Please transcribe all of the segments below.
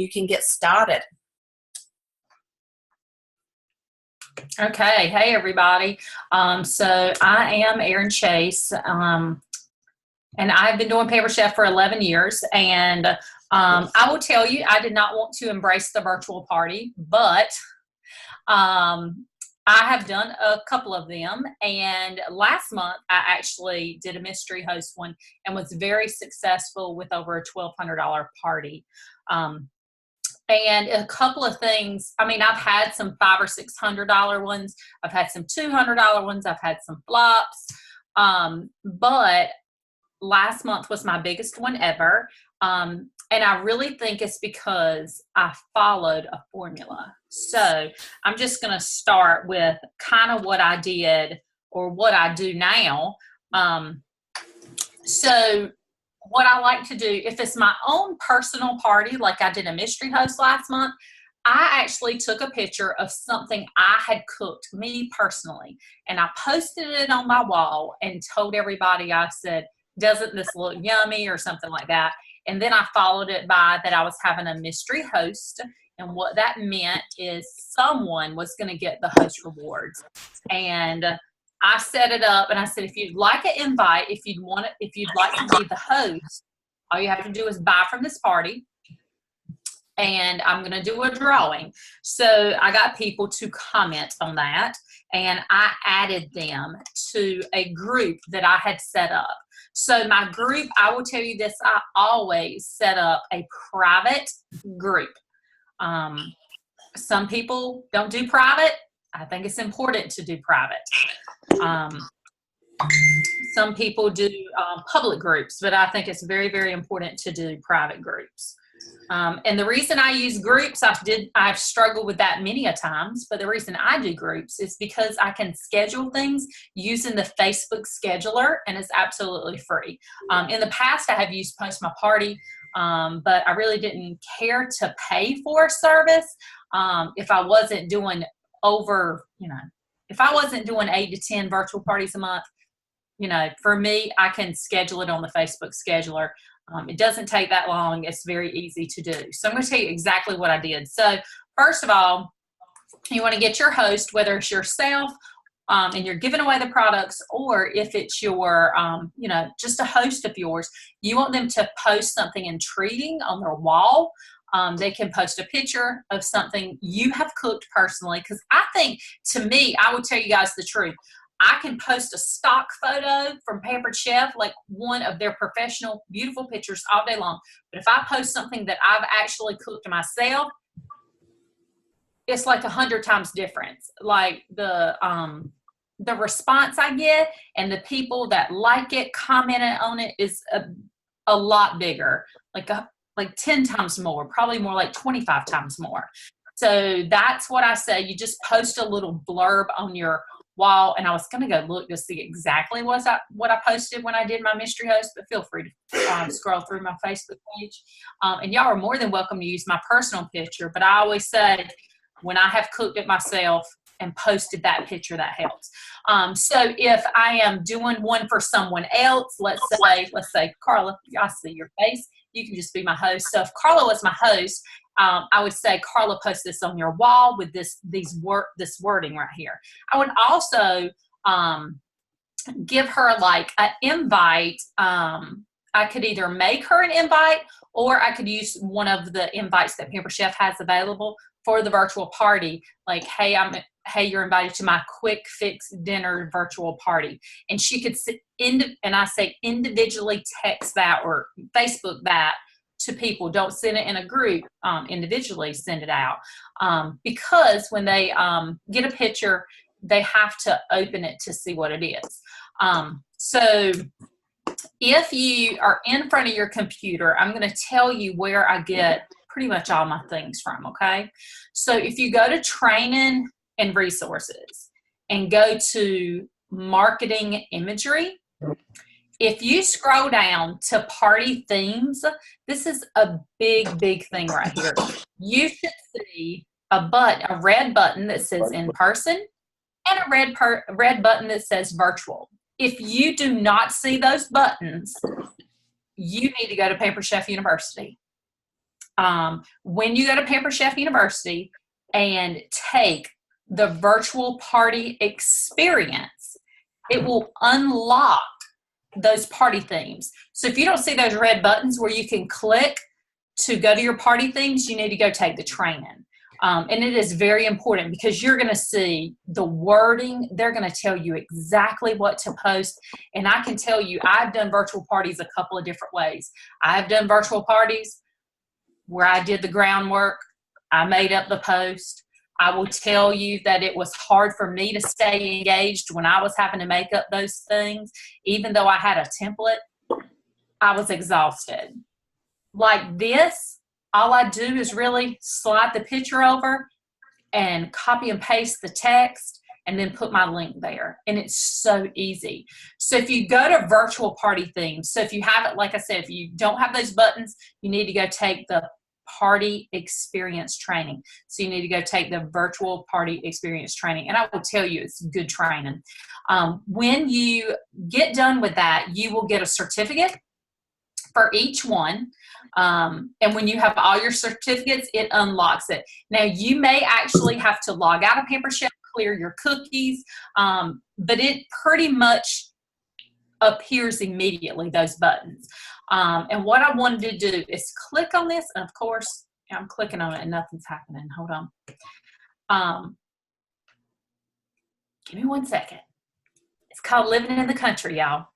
you can get started. Okay. Hey, everybody. So I am Erin Chase, and I've been doing Paper Chef for 11 years. And I will tell you, I did not want to embrace the virtual party, but I have done a couple of them. And last month, I actually did a mystery host one and was very successful with over a $1,200 party. And a couple of things, I mean, I've had some $500 or $600 ones. I've had some $200 ones. I've had some flops. But last month was my biggest one ever. And I really think it's because I followed a formula. So I'm just going to start with kind of what I did or what I do now. So what I like to do, if it's my own personal party, like I did a mystery host last month, I actually took a picture of something I had cooked, me personally, and I posted it on my wall and told everybody, I said, doesn't this look yummy or something like that? And then I followed it by that I was having a mystery host. And what that meant is someone was going to get the host rewards. And I set it up and I said, if you'd like an invite, if you'd like to be the host, all you have to do is buy from this party. And I'm going to do a drawing. So I got people to comment on that, and I added them to a group that I had set up. So my group, I will tell you this, I always set up a private group. Some people don't do private. I think it's important to do private. Some people do public groups, but I think it's very, very important to do private groups. And the reason I use groups, I've struggled with that many a times, but the reason I do groups is because I can schedule things using the Facebook scheduler, and it's absolutely free. In the past, I have used Post My Party, but I really didn't care to pay for a service if I wasn't doing if I wasn't doing 8 to 10 virtual parties a month. For me, I can schedule it on the Facebook scheduler. It doesn't take that long. It's very easy to do. So I'm going to tell you exactly what I did. So first of all, you want to get your host, whether it's yourself and you're giving away the products, or if it's your, just a host of yours, you want them to post something intriguing on their wall. They can post a picture of something you have cooked personally. Because I think, to me, I will tell you guys the truth. I can post a stock photo from Pampered Chef, like one of their professional, beautiful pictures all day long. But if I post something that I've actually cooked myself, it's like 100 times difference. Like the response I get and the people that like it, commented on it is a lot bigger, like 10 times more, probably more like 25 times more. So that's what I say. You just post a little blurb on your wall, and I was going to go look to see exactly what I posted when I did my mystery host, but feel free to scroll through my Facebook page. And y'all are more than welcome to use my personal picture, but I always say when I have cooked it myself and posted that picture, that helps. So if I am doing one for someone else, let's say Carla, I see your face. You can just be my host. So if Carla was my host, I would say, Carla, post this on your wall with this wording right here. I would also give her like an invite. I could either make her an invite, or I could use one of the invites that Pampered Chef has available for the virtual party. Like, hey, you're invited to my quick fix dinner virtual party. And she could individually text that or Facebook that to people. Don't send it in a group. Individually send it out. Because when they get a picture, they have to open it to see what it is. So if you are in front of your computer, I'm going to tell you where I get pretty much all my things from, okay? So if you go to training and resources and go to marketing imagery, if you scroll down to party themes, this is a big, big thing right here. You should see a red button that says in person and a red button that says virtual. If you do not see those buttons, you need to go to Pampered Chef University. When you go to Pampered Chef University and take the virtual party experience, it will unlock those party themes. So if you don't see those red buttons where you can click to go to your party themes, you need to go take the training. And it is very important because you're going to see the wording. They're going to tell you exactly what to post. And I can tell you, I've done virtual parties a couple of different ways. I've done virtual parties where I did the groundwork. I made up the post. I will tell you that it was hard for me to stay engaged when I was having to make up those things. Even though I had a template, I was exhausted. Like this, all I do is really slide the picture over and copy and paste the text and then put my link there. And it's so easy. So if you go to virtual party themes, so if you have it, like I said, if you don't have those buttons, you need to go take the party experience training. So you need to go take the virtual party experience training. And I will tell you, it's good training. When you get done with that, you will get a certificate for each one. And when you have all your certificates, it unlocks it. Now, you may actually have to log out of Pampered Chef, clear your cookies, but it pretty much appears immediately, those buttons. And what I wanted to do is click on this. And of course, I'm clicking on it and nothing's happening. Hold on. Give me 1 second. It's called living in the country, y'all.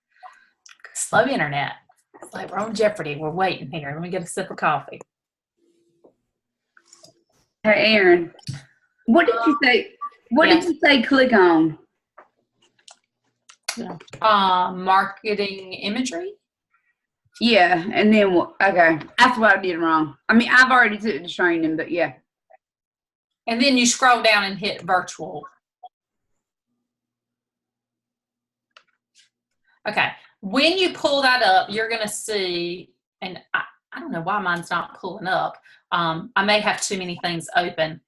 Slow internet. It's like we're on Jeopardy. We're waiting here. Let me get a sip of coffee. Hey, Erin, what did you say? What did you say click on? Marketing imagery. Yeah, and then okay, that's what I did wrong. I mean, I've already took the training, but yeah. And then you scroll down and hit virtual. Okay, when you pull that up, you're going to see, and I don't know why mine's not pulling up. I may have too many things open.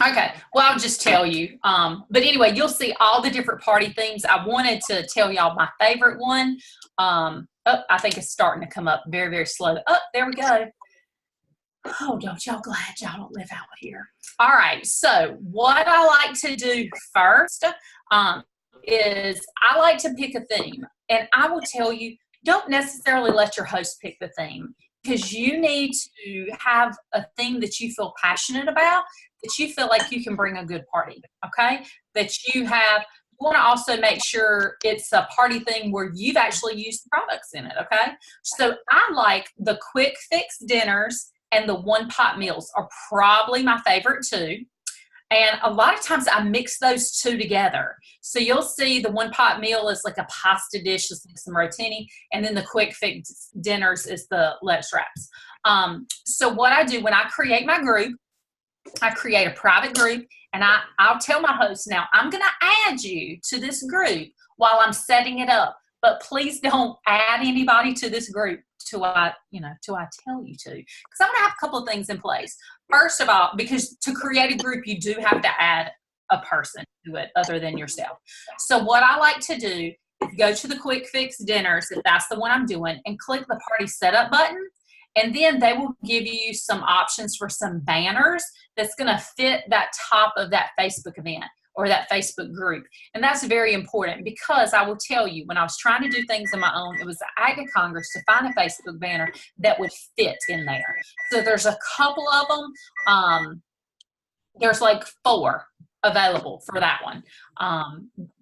Okay, well, I'll just tell you. But anyway, you'll see all the different party themes. I wanted to tell y'all my favorite one. I think it's starting to come up very, very slow. Oh, there we go. Oh, don't y'all glad y'all don't live out here. All right, so what I like to do first is I like to pick a theme. And I will tell you, don't necessarily let your host pick the theme, because you need to have a theme that you feel passionate about, that you feel like you can bring a good party, okay? That you want to also make sure it's a party thing where you've actually used the products in it, okay? So I like the quick fix dinners and the one pot meals are probably my favorite two. And a lot of times I mix those two together. So you'll see the one pot meal is like a pasta dish, is like some rotini, and then the quick fix dinners is the lettuce wraps. So what I do when I create my group, I create a private group, and I'll tell my host, now I'm going to add you to this group while I'm setting it up, but please don't add anybody to this group till I tell you to, because I'm going to have a couple of things in place. First of all, because to create a group, you do have to add a person to it other than yourself. So what I like to do is go to the quick fix dinners, if that's the one I'm doing, and click the party setup button. And then they will give you some options for some banners that's going to fit that top of that Facebook event or that Facebook group. And that's very important, because I will tell you, when I was trying to do things on my own, it was an act of Congress to find a Facebook banner that would fit in there. So there's a couple of them. There's like 4 available for that one,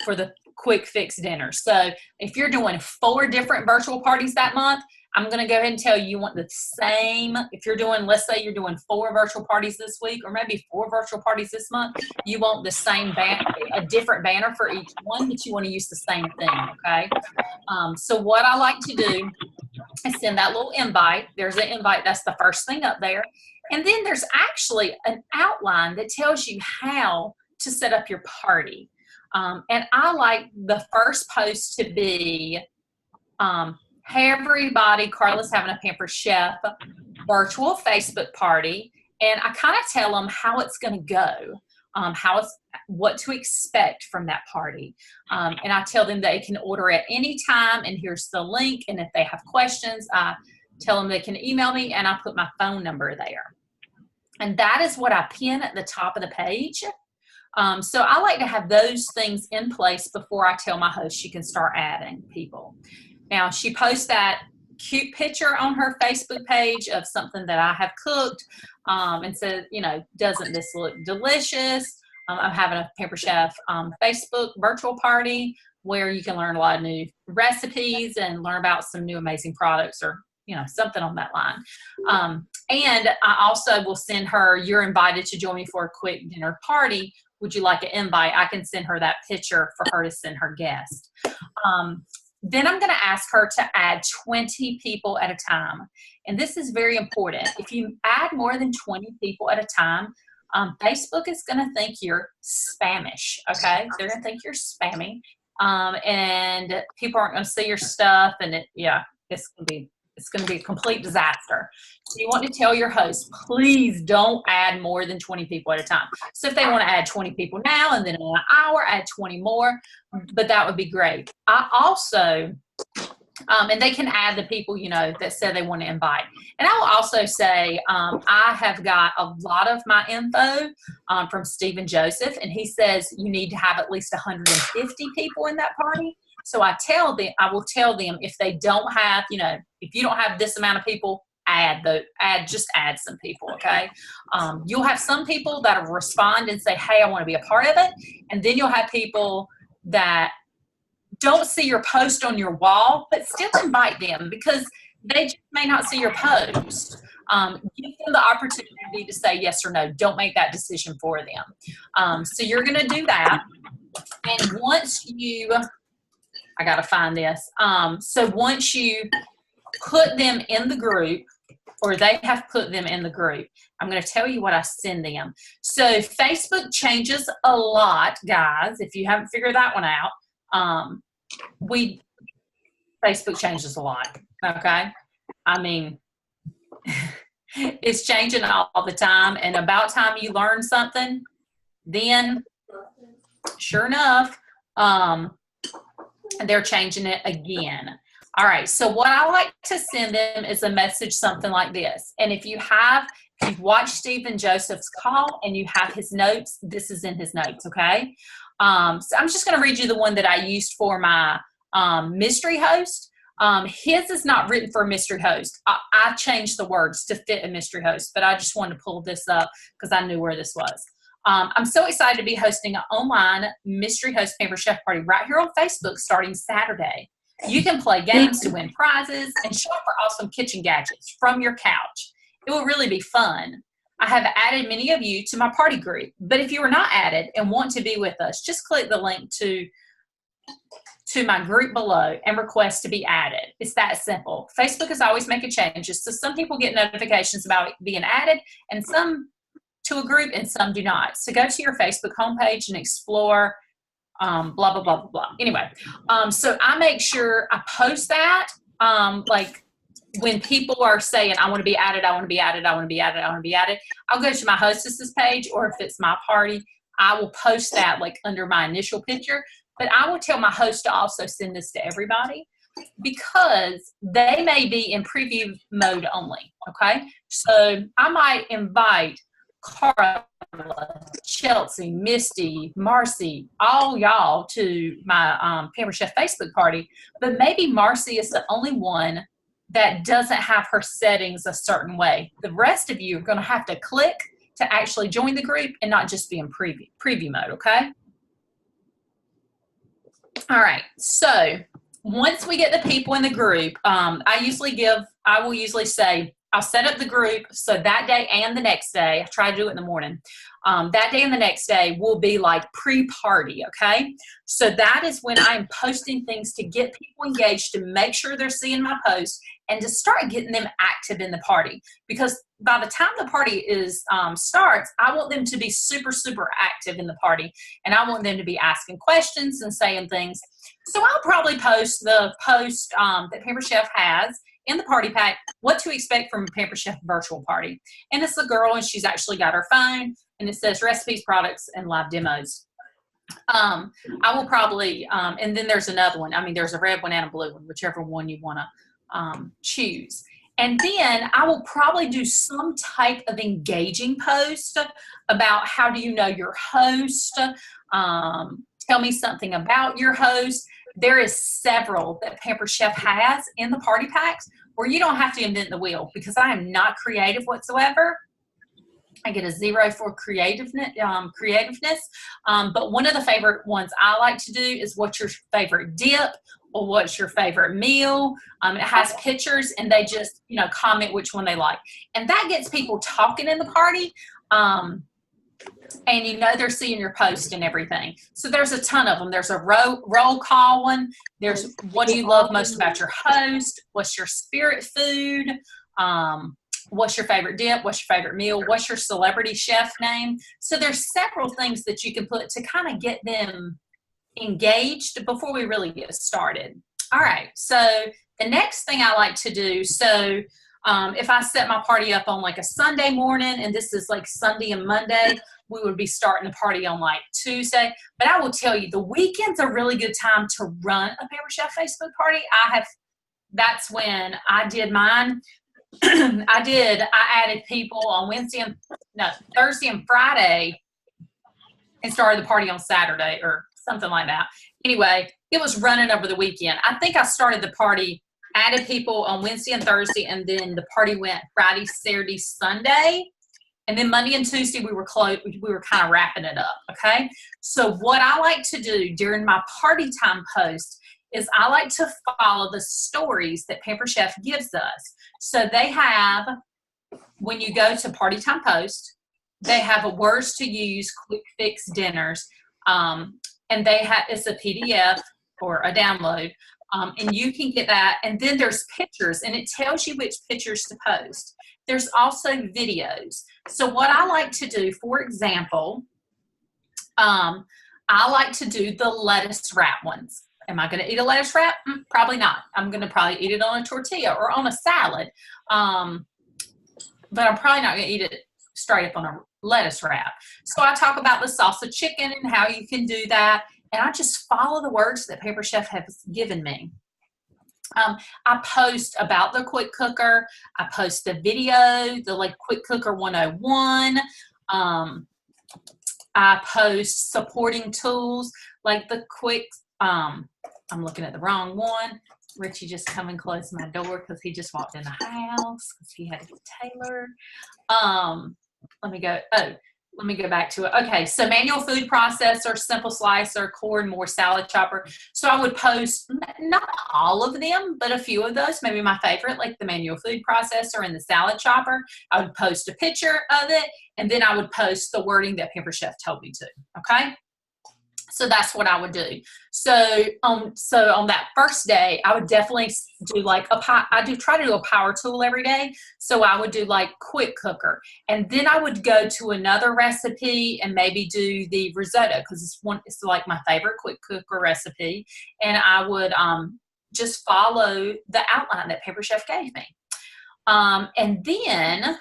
for the quick fix dinner. So if you're doing 4 different virtual parties that month, I'm going to go ahead and tell you, you want the same. If you're doing, let's say you're doing 4 virtual parties this week, or maybe 4 virtual parties this month, you want the same banner, a different banner for each one, but you want to use the same thing, okay? So what I like to do is send that little invite. There's an invite. That's the first thing up there. And then there's actually an outline that tells you how to set up your party. And I like the first post to be, hey everybody, Carla's having a Pampered Chef virtual Facebook party, and I kind of tell them how it's going to go, what to expect from that party, and I tell them they can order at any time, and here's the link, and if they have questions, I tell them they can email me, and I put my phone number there. And that is what I pin at the top of the page. So I like to have those things in place before I tell my host she can start adding people. Now, she posts that cute picture on her Facebook page of something that I have cooked, and said, you know, doesn't this look delicious? I'm having a Pampered Chef Facebook virtual party where you can learn a lot of new recipes and learn about some new amazing products, or, you know, something on that line. And I also will send her, you're invited to join me for a quick dinner party. Would you like an invite? I can send her that picture for her to send her guest. Then I'm going to ask her to add 20 people at a time. And this is very important. If you add more than 20 people at a time, Facebook is going to think you're spammish, okay? They're going to think you're spammy. And people aren't going to see your stuff, and it's going to be a complete disaster. So you want to tell your host, please don't add more than 20 people at a time. So if they want to add 20 people now and then in an hour, add 20 more, but that would be great. I also, and they can add the people, you know, that said they want to invite. And I will also say, I have got a lot of my info from Stephen Joseph, and he says you need to have at least 150 people in that party. So I will tell them if they don't have, you know, if you don't have this amount of people, just add some people, okay? You'll have some people that will respond and say, hey, I want to be a part of it. And then you'll have people that don't see your post on your wall, but still invite them because they just may not see your post. Give them the opportunity to say yes or no. Don't make that decision for them. So you're going to do that. And once you... I got to find this. So once you put them in the group, or they have put them in the group, I'm going to tell you what I send them. So Facebook changes a lot, guys. If you haven't figured that one out, Facebook changes a lot. Okay. I mean, it's changing all the time, and about time you learn something, then sure enough, they're changing it again. All right. So what I like to send them is a message, something like this. And if you've watched Stephen Joseph's call and you have his notes, this is in his notes. Okay. So I'm just going to read you the one that I used for my mystery host. His is not written for a mystery host. I changed the words to fit a mystery host, but I just wanted to pull this up because I knew where this was. I'm so excited to be hosting an online mystery host Pampered Chef party right here on Facebook starting Saturday. You can play games to win prizes and shop for awesome kitchen gadgets from your couch. It will really be fun. I have added many of you to my party group, but if you are not added and want to be with us, just click the link to my group below and request to be added. It's that simple. Facebook is always making changes, so some people get notifications about it being added, and some to a group and some do not. So go to your Facebook homepage and explore blah, blah, blah, blah, blah. Anyway, so I make sure I post that, like when people are saying, I want to be added, I want to be added, I want to be added, I want to be added, I'll go to my hostess's page, or if it's my party, I will post that like under my initial picture. But I will tell my host to also send this to everybody because they may be in preview mode only, okay? So I might invite Carla, Chelsea, Misty, Marcy, all y'all to my Pampered Chef Facebook party, but maybe Marcy is the only one that doesn't have her settings a certain way. The rest of you are going to have to click to actually join the group and not just be in preview mode, okay? All right, so once we get the people in the group, I will usually say, I'll set up the group so that day and the next day, I try to do it in the morning, that day and the next day will be like pre-party, okay? So that is when I'm posting things to get people engaged, to make sure they're seeing my posts, and to start getting them active in the party. Because by the time the party starts, I want them to be super, super active in the party, and I want them to be asking questions and saying things. So I'll probably post the post that Pampered Chef has in the party pack, what to expect from a Pampered Chef virtual party. And it's a girl, and she's actually got her phone, and it says recipes, products, and live demos. I will probably, and then there's another one. I mean, there's a red one and a blue one, whichever one you want to choose. And then I will probably do some type of engaging post about how do you know your host. Tell me something about your host. There is several that Pampered Chef has in the party packs where you don't have to invent the wheel, because I am not creative whatsoever. I get a 0 for creativeness. But one of the favorite ones I like to do is what's your favorite dip, or what's your favorite meal. It has pictures, and they just, comment which one they like. And that gets people talking in the party. And they're seeing your post and everything. So there's a ton of them. There's a roll call one. There's what do you love most about your host? What's your spirit food? What's your favorite dip? What's your favorite meal? What's your celebrity chef name? So there's several things that you can put to kind of get them engaged before we really get started. All right. So the next thing I like to do, if I set my party up on like a Sunday morning, and this is like Sunday and Monday, we would be starting the party on like Tuesday. But I will tell you, the weekend's a really good time to run a Pampered Chef Facebook party. That's when I did mine. I added people on Thursday and Friday, and started the party on Saturday or something like that. Anyway, it was running over the weekend. I think I started the party, added people on Wednesday and Thursday, and then the party went Friday, Saturday, Sunday. And then Monday and Tuesday, we were closed. We were kind of wrapping it up, okay? So what I like to do during my party time post is I like to follow the stories that Pampered Chef gives us. So they have, when you go to party time post, they have a words to use quick fix dinners. And it's a PDF or a download. And you can get that. And then there's pictures, and it tells you which pictures to post. There's also videos. So what I like to do, for example, I like to do the lettuce wrap ones. Am I going to eat a lettuce wrap? Probably not. I'm going to probably eat it on a tortilla or on a salad. But I'm probably not going to eat it straight up on a lettuce wrap. So I talk about the salsa chicken and how you can do that. And I just follow the words that Pampered Chef has given me. I post about the quick cooker. I post the video, the quick cooker 101. I post supporting tools like the quick, I'm looking at the wrong one. Richie just come and close my door because he just walked in the house because he had to get tailored. Let me go back to it. Okay, so manual food processor, simple slicer, core, and more salad chopper. So I would post, not all of them, but a few of those, maybe my favorite, like the manual food processor and the salad chopper. I would post a picture of it, and then I would post the wording that Pampered Chef told me to, okay? So that's what I would do. So on that first day, I would definitely do try to do a power tool every day. So I would do like quick cooker, and then I would go to another recipe and maybe do the risotto because it's like my favorite quick cooker recipe. And I would just follow the outline that Pampered Chef gave me. And then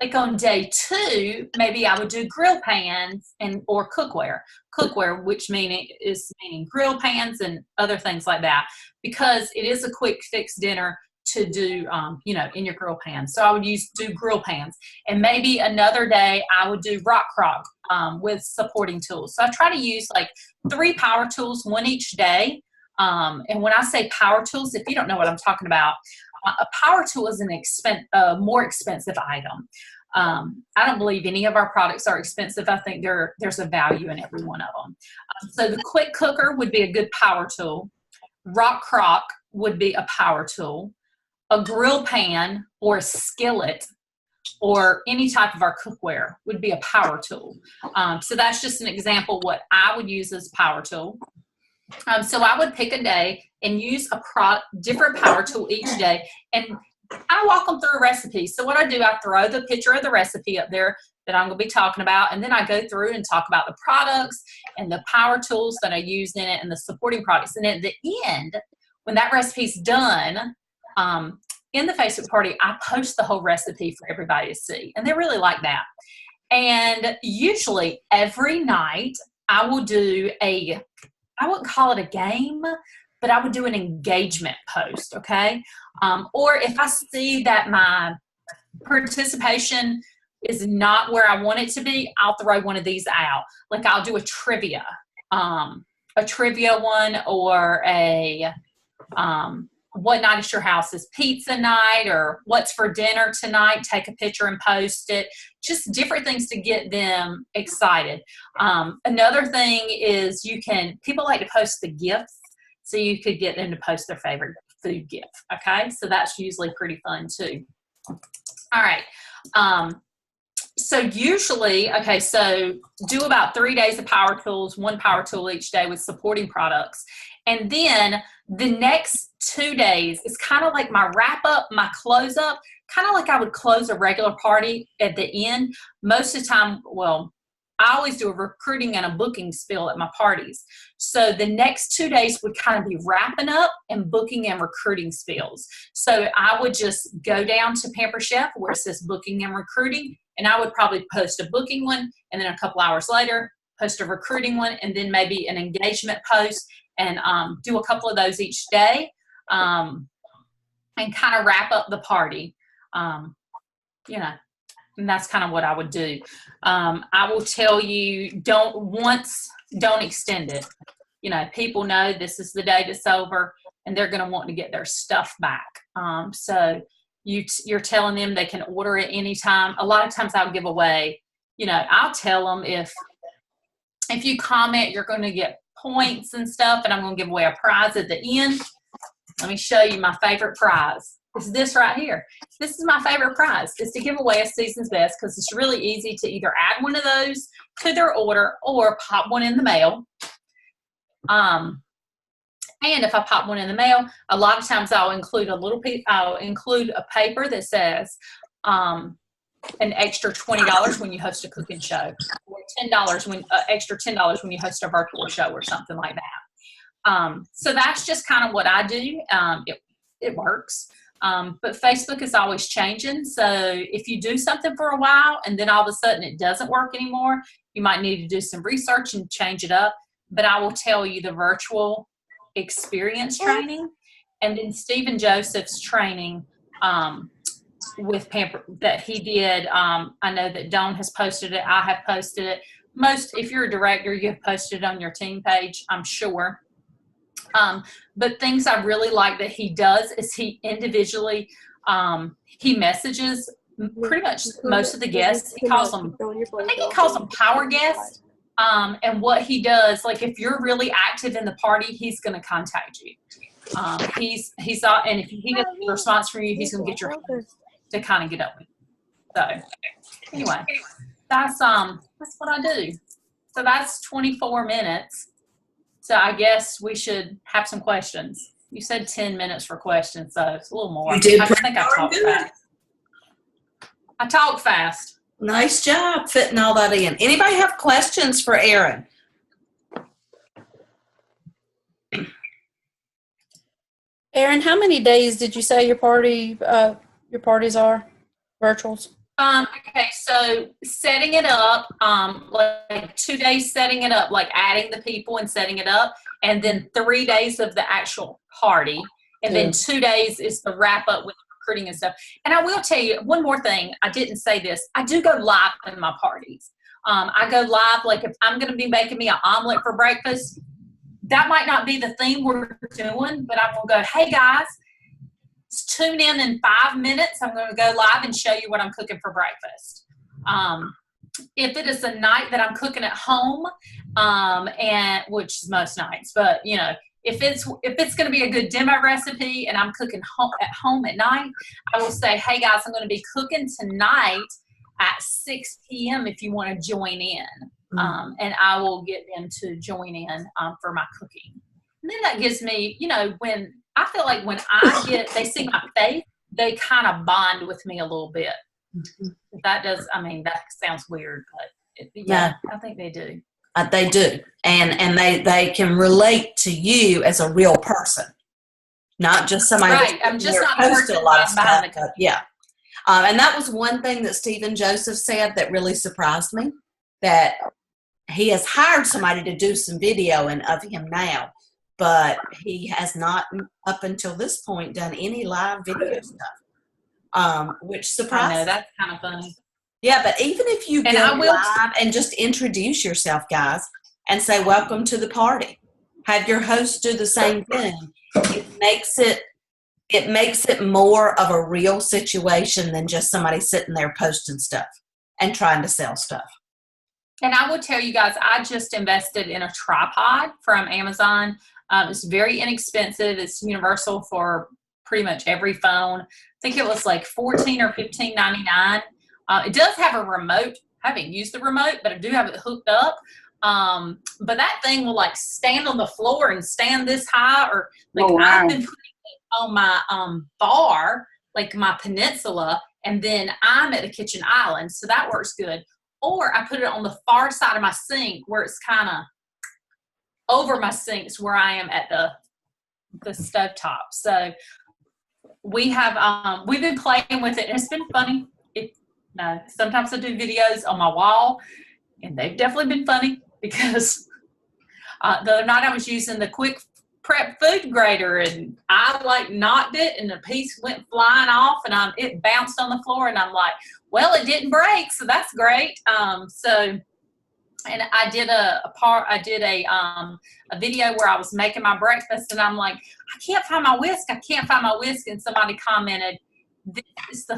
like on day 2, maybe I would do grill pans or cookware. Cookware, which meaning grill pans and other things like that, because it is a quick fix dinner to do, in your grill pan. So I would do grill pans, and maybe another day I would do rock crock with supporting tools. So I try to use like 3 power tools, 1 each day. And when I say power tools, if you don't know what I'm talking about, a power tool is more expensive item. I don't believe any of our products are expensive. I think there's a value in every one of them. So the quick cooker would be a good power tool. Rock crock would be a power tool. A grill pan or a skillet or any type of our cookware would be a power tool. So that's just an example what I would use as a power tool. So I would pick a day and use a different power tool each day, and I walk them through a recipe. So what I do, I throw the picture of the recipe up there that I'm going to be talking about, and then I go through and talk about the products and the power tools that I use in it and the supporting products. And at the end, when that recipe's done, in the Facebook party, I post the whole recipe for everybody to see, and they really like that. And usually every night I will do I wouldn't call it a game, but I would do an engagement post, okay? Or if I see that my participation is not where I want it to be, I'll throw one of these out. Like I'll do a trivia one, or a what night at your house is pizza night, or what's for dinner tonight, take a picture and post it. Just different things to get them excited. Another thing is people like to post the gifts, so you could get them to post their favorite food gift, okay? So that's usually pretty fun too. All right. So usually, okay, so do about 3 days of power tools, 1 power tool each day with supporting products. And then the next 2 days is kind of like my wrap up, my close up, kind of like I would close a regular party at the end. Most of the time, well, I always do a recruiting and a booking spiel at my parties. So the next 2 days would kind of be wrapping up and booking and recruiting spills. So I would just go down to Pampered Chef where it says booking and recruiting, and I would probably post a booking one, and then a couple hours later, post a recruiting one, and then maybe an engagement post, and do a couple of those each day, and kind of wrap up the party, and that's kind of what I would do. I will tell you, don't extend it. People know this is the date it's over, and they're going to want to get their stuff back. So you're telling them they can order it anytime. A lot of times I'll give away, I'll tell them if you comment, you're going to get points and stuff, and I'm going to give away a prize at the end. Let me show you my favorite prize. It's this right here. This is my favorite prize. It's to give away a Season's Best, because it's really easy to either add one of those to their order or pop one in the mail. And if I pop one in the mail, a lot of times I'll include a paper that says an extra $20 when you host a cooking show, or $10 extra $10 when you host a virtual show, or something like that. So that's just kind of what I do. It works. But Facebook is always changing. So if you do something for a while and then all of a sudden it doesn't work anymore, you might need to do some research and change it up. But I will tell you, the virtual experience training, and then Stephen Joseph's training with Pamper that he did. I know that Dawn has posted it. I have posted it. If you're a director, you have posted it on your team page, I'm sure. But things I really like that he does is he individually, he messages pretty much most of the guests. He calls them, I think he calls them power guests. And what he does, like if you're really active in the party, he's going to contact you. And if he gets a response from you, he's going to get your hand to kind of get up with. So anyway, that's what I do. So that's 24 minutes. So I guess we should have some questions. You said 10 minutes for questions, so it's a little more. You did. I think I talk fast. I talk fast. Nice job fitting all that in. Anybody have questions for Erin? Erin, how many days did you say your parties are? Virtuals? Okay, so setting it up, like 2 days setting it up, like adding the people and setting it up, and then 3 days of the actual party, and then 2 days is the wrap up with recruiting and stuff. And I will tell you one more thing. I didn't say this. I do go live in my parties. I go live, like if I'm going to be making me an omelet for breakfast, that might not be the thing we're doing, but I'm going to go, hey guys, tune in 5 minutes. I'm going to go live and show you what I'm cooking for breakfast. If it is a night that I'm cooking at home, and which is most nights, but if it's going to be a good demo recipe and I'm cooking at home at night, I will say, hey guys, I'm going to be cooking tonight at 6 p.m. if you want to join in. And I will get them to join in for my cooking. And then that gives me, when I feel like when they see my face, they kind of bond with me a little bit. That sounds weird, but I think they do. They do. And they can relate to you as a real person, not just somebody right. I'm just not posted a lot of stuff. Yeah. And that was one thing that Stephen Joseph said that really surprised me, that he has hired somebody to do some videoing of him now. but he has not, up until this point, done any live video stuff, which I surprises know, me. that's kind of funny. Yeah, but even if you And go I will- live and just introduce yourself, guys, and say, welcome to the party, have your host do the same thing, it makes it more of a real situation than just somebody sitting there posting stuff and trying to sell stuff. And I will tell you guys, I just invested in a tripod from Amazon. It's very inexpensive. It's universal for pretty much every phone. I think it was like $14 or $15.99. It does have a remote. I haven't used the remote, but I do have it hooked up. But that thing will like stand on the floor and stand this high, or like Oh, wow. I've been putting it on my bar, like my peninsula, and then I'm at the kitchen island, so that works good. Or I put it on the far side of my sink where it's kind of over my sinks where I am at the stovetop. So we have we've been playing with it, and it's been funny. Sometimes I do videos on my wall, and they've definitely been funny because the other night I was using the quick prep food grater, and I like knocked it, and the piece went flying off, and it bounced on the floor, and I'm like, well, it didn't break, so that's great. And I did a video where I was making my breakfast, and I'm like, I can't find my whisk. I can't find my whisk. And somebody commented, this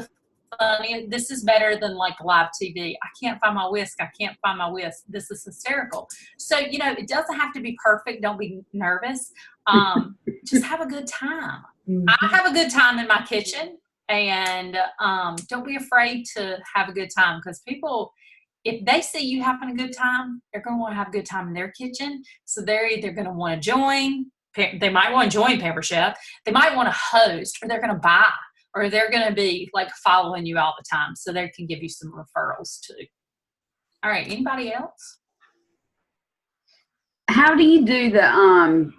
is better than like live TV. I can't find my whisk. I can't find my whisk. This is hysterical. So, it doesn't have to be perfect. Don't be nervous. Just have a good time. I have a good time in my kitchen, and don't be afraid to have a good time, because people, if they see you having a good time, they're going to want to have a good time in their kitchen. So they're either going to want to join. They might want to join Pamper Chef. They might want to host, or they're going to buy, or they're going to be like following you all the time, so they can give you some referrals too. All right, anybody else? How do you do the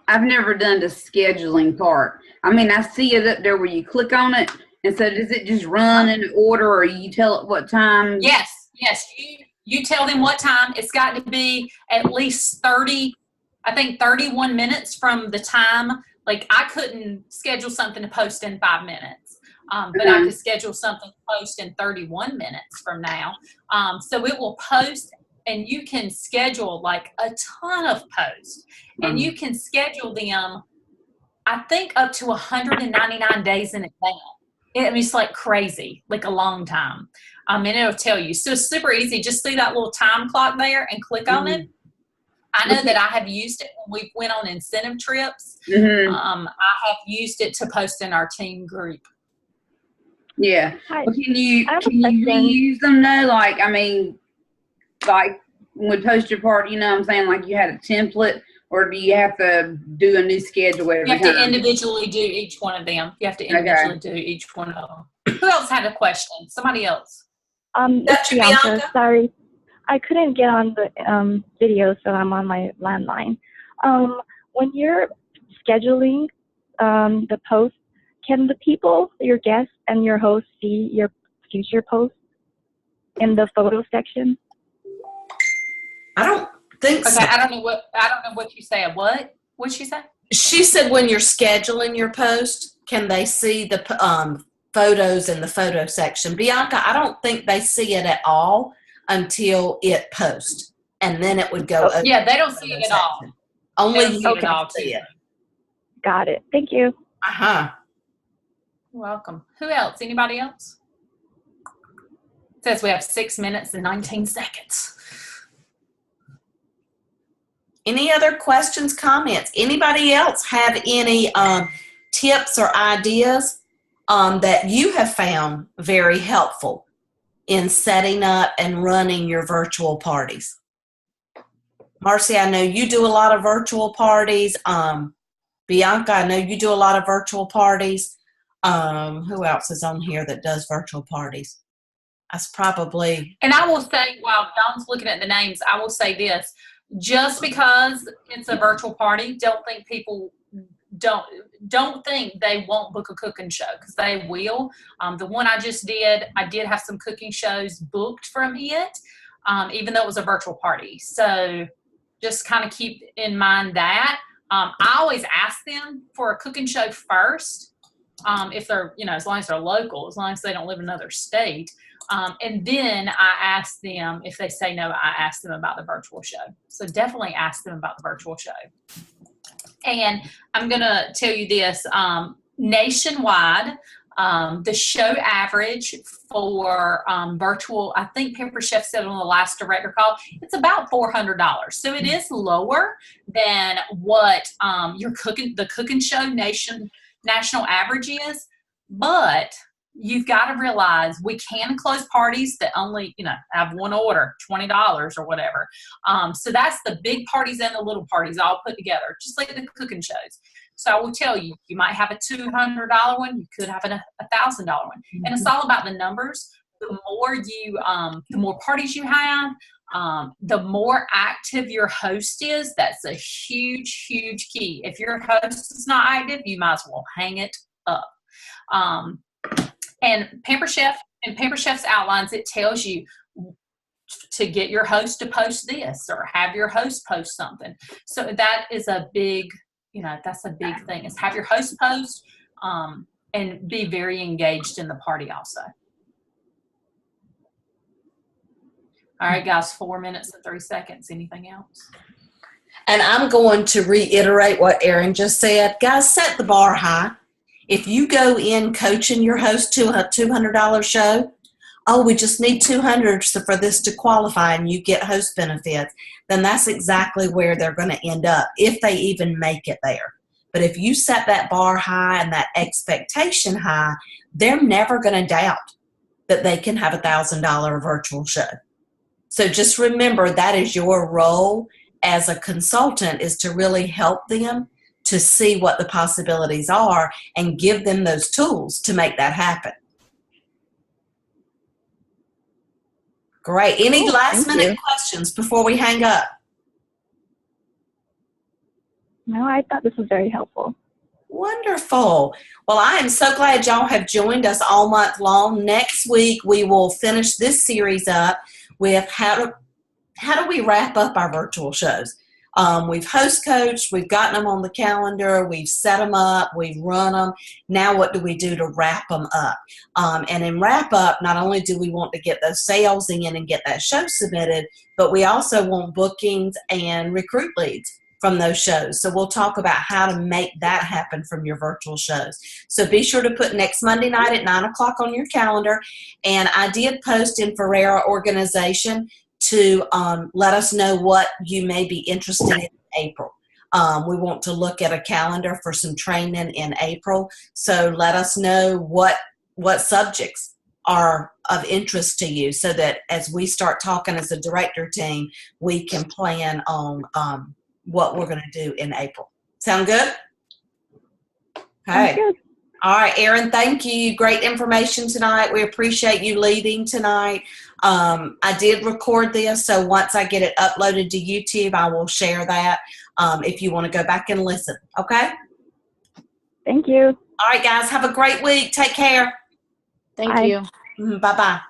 I've never done the scheduling part. I mean, I see it up there where you click on it, and so does it just run in order, or you tell it what time? Yes. You tell them what time. It's got to be at least 31 minutes from the time. Like, I couldn't schedule something to post in 5 minutes. But I could schedule something to post in 31 minutes from now. So it will post, and you can schedule like a ton of posts, and you can schedule them, I think, up to 199 days in advance. It's like crazy, like a long time. And it'll tell you. So it's super easy. Just see that little time clock there and click on it. I know that I have used it when we went on incentive trips. I have used it to post in our team group. Yeah. Hi. Well, can you question. reuse them though? Like, I mean, like when we post your part, what I'm saying? Like, you had a template, or do you have to do a new schedule every You have time? to individually do each one of them. You have to individually do each one of them. Who else had a question? Somebody else. That's Bianca. Sorry, I couldn't get on the video, so I'm on my landline. When you're scheduling the post, can the people, your guests and your host, see your future posts in the photo section? I don't think so. Okay, I don't know what you said. What'd she say? She said when you're scheduling your post, can they see the photos in the photo section? Bianca, I don't think they see it at all until it posts, and then it would go over. Yeah, they don't see it at all. Only They you don't see it at all, can see it. Got it. Thank you. You're welcome. Who else? Anybody else? It says we have 6 minutes and 19 seconds. Any other questions, comments? Anybody else have any tips or ideas that you have found very helpful in setting up and running your virtual parties? Marcy, I know you do a lot of virtual parties. Bianca, I know you do a lot of virtual parties. Who else is on here that does virtual parties? That's probably. And I will say, while Dawn's looking at the names, I will say this. Just because it's a virtual party, don't think they won't book a cooking show, because they will. The one I just did, I did have some cooking shows booked from it, even though it was a virtual party. So just kind of keep in mind that. I always ask them for a cooking show first, if they're, as long as they're local, as long as they don't live in another state. And then I ask them, if they say no, I ask them about the virtual show. So definitely ask them about the virtual show. And I'm going to tell you this, nationwide, the show average for virtual, I think Pamper Chef said on the last director call, it's about $400. So it is lower than what the cooking show national average is. But you've got to realize we can close parties that only, have one order, $20 or whatever. So that's the big parties and the little parties all put together, just like the cooking shows. So I will tell you, you might have a $200 one, you could have a $1,000 one. And it's all about the numbers. The more parties you have, the more active your host is. That's a huge, huge key. If your host is not active, you might as well hang it up. And Pamper Chef, in Pamper Chef's outlines, it tells you to get your host to post this or have your host post something. So that is a big, that's a big thing, is have your host post and be very engaged in the party also. All right, guys, 4 minutes and 30 seconds. Anything else? And I'm going to reiterate what Erin just said. Guys, set the bar high. If you go in coaching your host to a $200 show, we just need 200 for this to qualify and you get host benefits, then that's exactly where they're going to end up, if they even make it there. But if you set that bar high and that expectation high, they're never going to doubt that they can have a $1,000 virtual show. So just remember, that is your role as a consultant, is to really help them to see what the possibilities are and give them those tools to make that happen. Great. Any last minute questions before we hang up? No, I thought this was very helpful. Wonderful. Well, I am so glad y'all have joined us all month long. Next week, we will finish this series up with how do we wrap up our virtual shows. We've host coached, we've gotten them on the calendar, we've set them up, we've run them. Now what do we do to wrap them up? And in wrap up, not only do we want to get those sales in and get that show submitted, but we also want bookings and recruit leads from those shows. So we'll talk about how to make that happen from your virtual shows. So be sure to put next Monday night at 9 o'clock on your calendar. And I did post in Ferreira Organization to let us know what you may be interested in April. We want to look at a calendar for some training in April. So let us know what subjects are of interest to you, so that as we start talking as a director team, we can plan on what we're going to do in April. Sound good? Okay. Good. All right, Erin, thank you. Great information tonight. We appreciate you leading tonight. I did record this, so once I get it uploaded to YouTube, I will share that if you want to go back and listen. Okay? Thank you. All right, guys, have a great week. Take care. Thank Bye. you. Bye-bye.